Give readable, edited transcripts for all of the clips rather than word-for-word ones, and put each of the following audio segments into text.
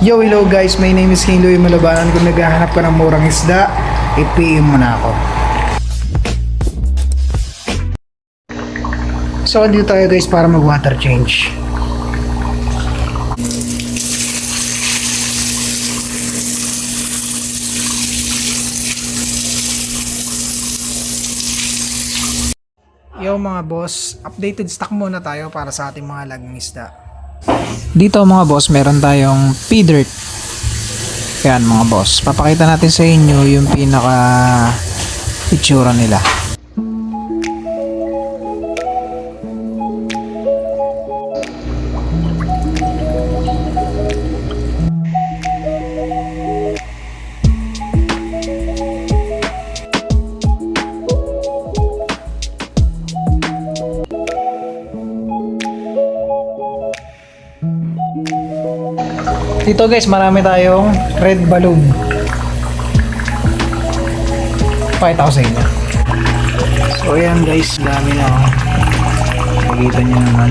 Yo, hello guys, my name is King Louie Malabanan. Kung naghahanap ka ng murang isda, i-PM mo na ako. So, dito tayo guys para mag water change. Yo mga boss, updated stock muna tayo para sa ating mga lagang isda. Dito mga boss, meron tayong P-Dirt. Yan mga boss, papakita natin sa inyo yung pinaka itsura nila. Dito guys, marami tayong red balloon. Pakita ko sa inyo. So ayan guys, dami na oh. Makikita nyo naman.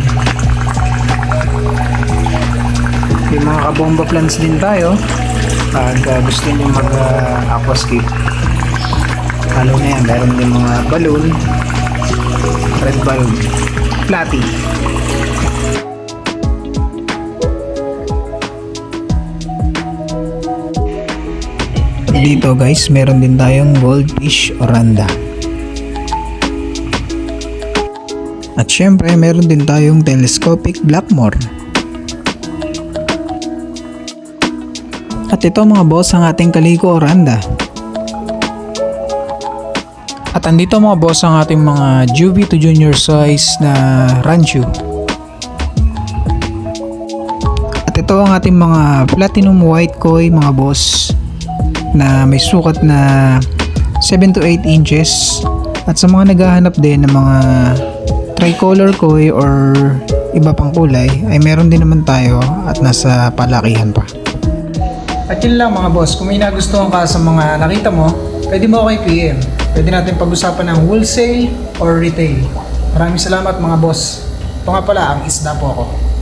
May mga kabomba plants din tayo. Pag gusto nyo mag aquascape, halo na yan. Meron din mga balloon, red balloon, platy. Dito guys, meron din tayong goldfish oranda. At syempre, meron din tayong telescopic blackmore. At ito mga boss, ang ating kaliko oranda. At andito mga boss, ang ating mga juvie to junior size na ranchu. At ito ang ating mga platinum white koi mga boss, na may sukat na 7 to 8 inches. At sa mga naghahanap din ng mga tricolor koi or iba pang kulay, ay meron din naman tayo at nasa palakihan pa. At yun lang mga boss, kung may nagustuhan ka sa mga nakita mo, pwede mo ako i-PM. Pwede natin pag-usapan ng wholesale or retail. Maraming salamat mga boss. Ito nga pala, ang isda po ako.